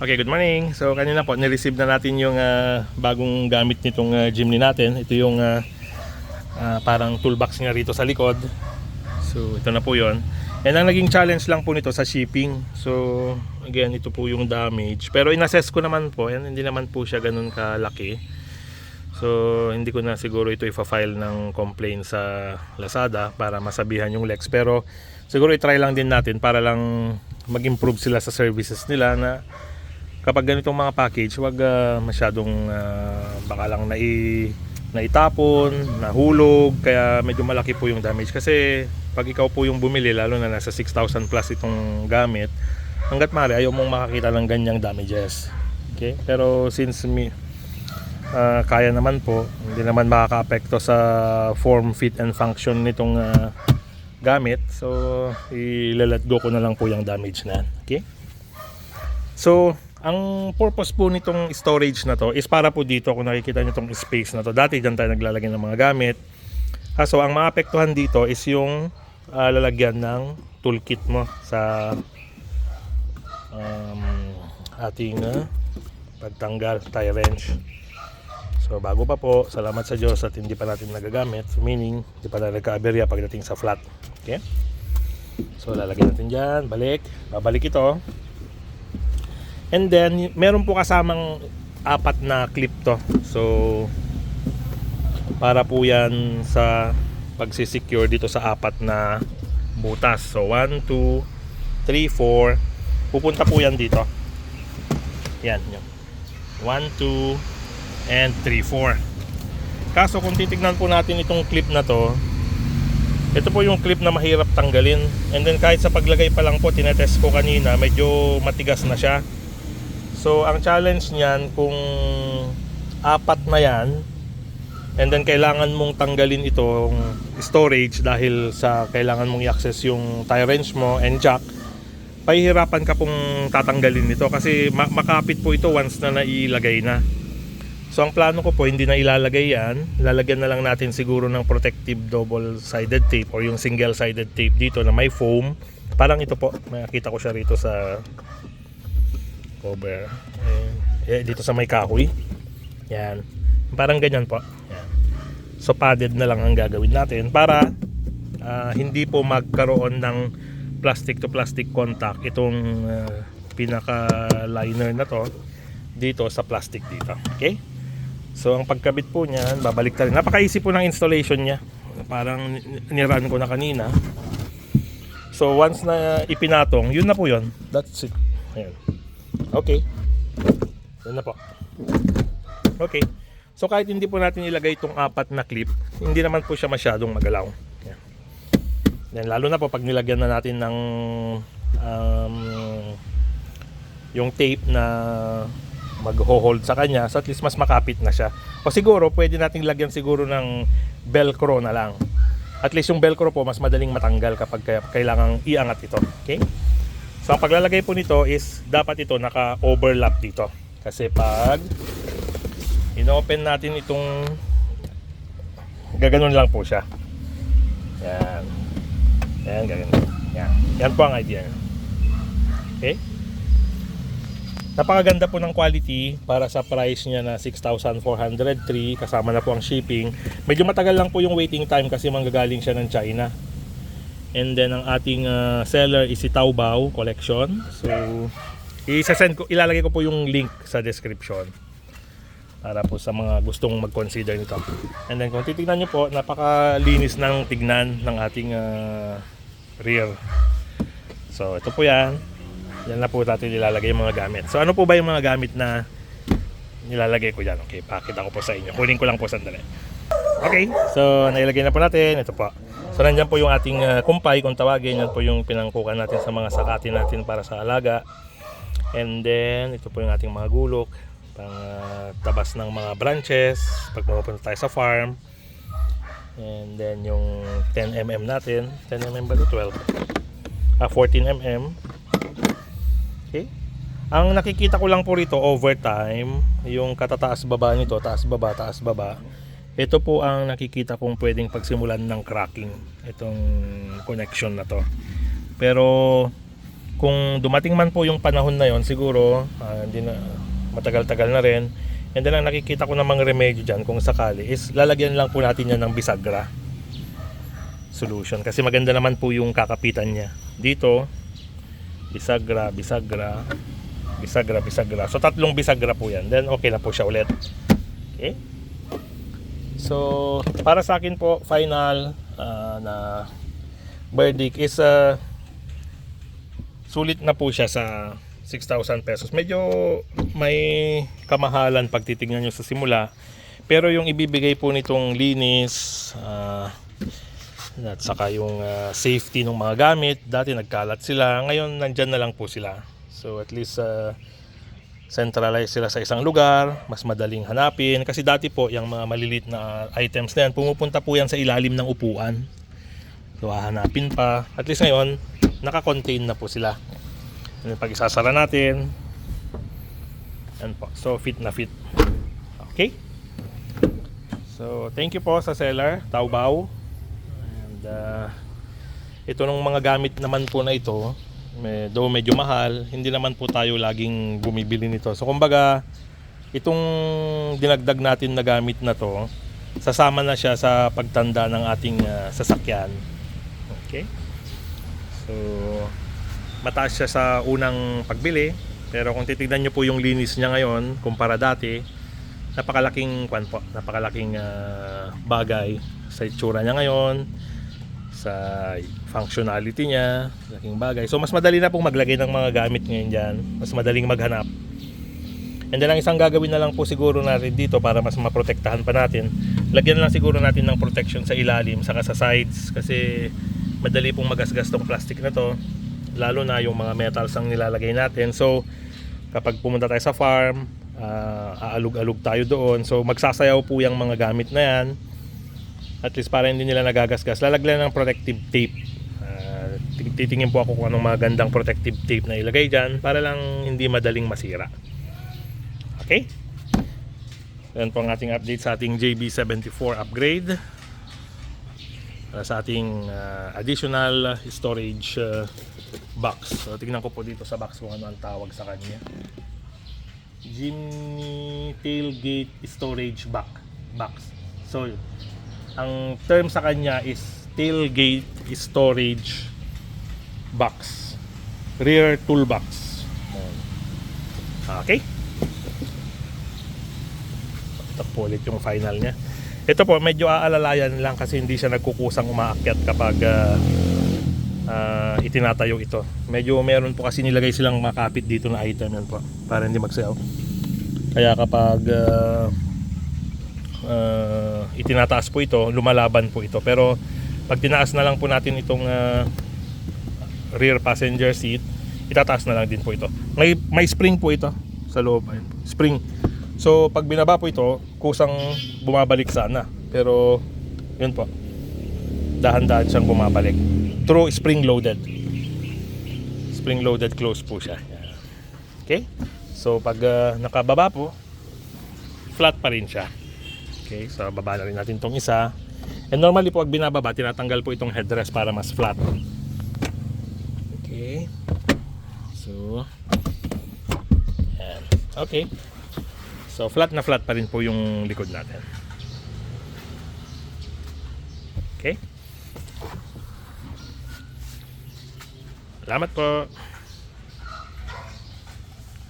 Okay, good morning. So kanina po ni-receive na natin yung bagong gamit nitong Jimny natin. Ito yung parang toolbox niya rito sa likod. So ito na po yon. And ang naging challenge lang po nito sa shipping. So again, ito po yung damage. Pero in-assess ko naman po, yan, hindi naman po siya ganun kalaki. So hindi ko na siguro ito ifa-file ng complaint sa Lazada para masabihan yung Lex. Pero siguro i-try lang din natin para lang mag-improve sila sa services nila na kapag ganitong mga package, wag masyadong baka lang naitapon, nahulog, kaya medyo malaki po yung damage. Kasi pag ikaw po yung bumili, lalo na nasa 6,000 plus itong gamit, hanggat maaari ayaw mong makakita ng ganyang damages. Okay? Pero since kaya naman po, hindi naman makaka-apekto sa form, fit, and function nitong gamit, so i-let go ko na lang po yung damage na. Okay? So ang purpose po nitong storage na to is para po dito, kung nakikita nyo itong space na to, dati dyan tayo naglalagay ng mga gamit. So ang maapektuhan dito is yung lalagyan ng toolkit mo sa ating pagtanggal tie wrench. So bago pa po, salamat sa Diyos at hindi pa natin nagagamit, so meaning hindi pa tayo nagka-aberya pagdating sa flat. Okay? So lalagyan natin dyan, babalik ito. And then, meron po kasamang 4 na clip to. So, para po yan sa pagsisecure dito sa 4 na butas. So, 1, 2, 3, 4. Pupunta po yan dito. Yan. 1, 2, and 3, 4. Kaso kung titignan po natin itong clip na to, ito po yung clip na mahirap tanggalin. And then kahit sa paglagay pa lang po, tinetest ko kanina, medyo matigas na siya. So ang challenge niyan, kung 4 na yan, and then kailangan mong tanggalin itong storage dahil sa kailangan mong i-access yung tie wrench mo and jack, pahihirapan ka pong tatanggalin ito kasi makapit po ito once na nailagay na. So ang plano ko po, hindi na ilalagay yan, lalagyan na lang natin siguro ng protective double-sided tape or yung single-sided tape dito na may foam. Parang ito po, makikita ko siya rito sa cover, dito sa may kahoy. Yan, parang ganyan po. Yan. So padded na lang ang gagawin natin para hindi po magkaroon ng plastic to plastic contact itong pinaka liner na to dito sa plastic dito. Okay, so ang pagkabit po niyan, babalik tayo. Napaka-easy po ng installation niya, parang nirun ko na kanina. So once na ipinatong, yun na po yun, that's it. Ayan. Okay, yun na po. Okay, so kahit hindi po natin ilagay itong 4 na clip, hindi naman po siya masyadong magalaw. Yan. Then lalo na po pag nilagyan na natin ng yung tape na mag-hold sa kanya, so at least mas makapit na siya. O siguro pwede nating lagyan siguro ng velcro na lang. At least yung velcro po mas madaling matanggal kapag kailangang iangat ito. Okay, so ang paglalagay po nito is dapat ito naka-overlap dito. Kasi pag inopen natin itong gaganon lang po siya. Yan. Yan, gaganon. Yan. Yan po ang idea. Okay? Napakaganda po ng quality para sa price niya na 6,403 kasama na po ang shipping. Medyo matagal lang po yung waiting time kasi manggagaling siya ng China. And then ang ating seller is si Taobao Collection. So ilalagay ko po yung link sa description para po sa mga gustong mag-consider nito. And then kung titignan nyo po, napakalinis ng tignan ng ating rear. So ito po yan. Yan na po natin ilalagay yung mga gamit. So ano po ba yung mga gamit na nilalagay ko dyan? Okay, pakita ko po sa inyo. Kunin ko lang po sandali. Okay, so nailagay na po natin. Ito po. So nandyan po yung ating kumpay kung tawagin. Yan po yung pinangkukan natin sa mga sakati natin para sa alaga. And then ito po yung ating mga gulok, pang tabas ng mga branches pag pupunta tayo sa farm. And then yung 10mm natin, 10mm ba ito? 12? 14mm. Okay. Ang nakikita ko lang po rito over time, yung katataas baba nito, taas baba, taas baba. Ito po ang nakikita kong pwedeng pagsimulan ng cracking, itong connection na to. Pero Kung dumating man po yung panahon na yon, siguro hindi na matagal-tagal na rin. And then ang nakikita ko namang remedyo dyan kung sakali is lalagyan lang po natin yan ng bisagra solution, kasi maganda naman po yung kakapitan niya dito. Bisagra, bisagra, bisagra, bisagra. So 3 bisagra po yan, then okay na po siya ulit. Okay, so para sa akin po, final na verdict is sulit na po siya sa 6,000 pesos. Medyo may kamahalan pag titignan nyo sa simula, pero yung ibibigay po nitong linis at saka yung safety ng mga gamit, dati nagkalat sila, ngayon nandyan na lang po sila. So at least centralize sila sa isang lugar, mas madaling hanapin, kasi dati po yung mga maliliit na items na yan, pumupunta po yan sa ilalim ng upuan. So hahanapin pa. At least ngayon naka-contain na po sila. Pag isasara natin, yan po. So fit na fit. Okay, so thank you po sa seller Taobao. And ito nung mga gamit naman po na ito, though medyo mahal, hindi naman po tayo laging bumibili nito. So kumbaga, itong dinagdag natin na gamit na to, sasama na siya sa pagtanda ng ating sasakyan. Okay, so mataas siya sa unang pagbili, pero kung titignan nyo po yung linis niya ngayon kumpara dati, napakalaking napakalaking bagay sa itsura niya ngayon, sa functionality niya, laking bagay. So mas madali na pong maglagay ng mga gamit ngayon dyan, mas madaling maghanap. And then ang isang gagawin na lang po siguro natin dito para mas maprotektahan pa natin, lagyan lang siguro natin ng protection sa ilalim saka sa sides, kasi madali pong magasgas tong plastic na to, lalo na yung mga metals ang nilalagay natin. So kapag pumunta tayo sa farm, aalog-alog tayo doon, so magsasayaw po yung mga gamit na yan. At least para hindi nila nagagasgas, lalagyan ng protective tape. Titingin po ako kung anong magandang protective tape na ilagay dyan para lang hindi madaling masira. Okay, yan po ang ating update sa ating JB74 upgrade, sa ating additional storage box. So tingnan ko po dito sa box kung ano ang tawag sa kanya. Jimny tailgate storage box. So ang term sa kanya is tailgate storage box, rear toolbox. Okay, ito po ulit yung final nya. Ito po medyo aalalayan lang kasi hindi siya nagkukusang umaakyat kapag itinatayo ito. Medyo meron po kasi nilagay silang makapit dito na item yan po para hindi magsayaw. Kaya kapag itinataas po ito, lumalaban po ito. Pero pag tinaas na lang po natin itong rear passenger seat, itataas na lang din po ito. May spring po ito sa loob. Spring. So pag binaba po ito, kusang bumabalik sana. Pero yun po, dahan-dahan siyang bumabalik. True spring loaded. Spring loaded close po siya. Okay? So pag nakababa po, flat pa rin siya. Okay, so baba na rin natin tong isa. And normally po pag binababa, tinatanggal po itong headrest para mas flat. Okay. So yan. Okay. So flat na flat pa rin po yung likod natin. Okay. Salamat po.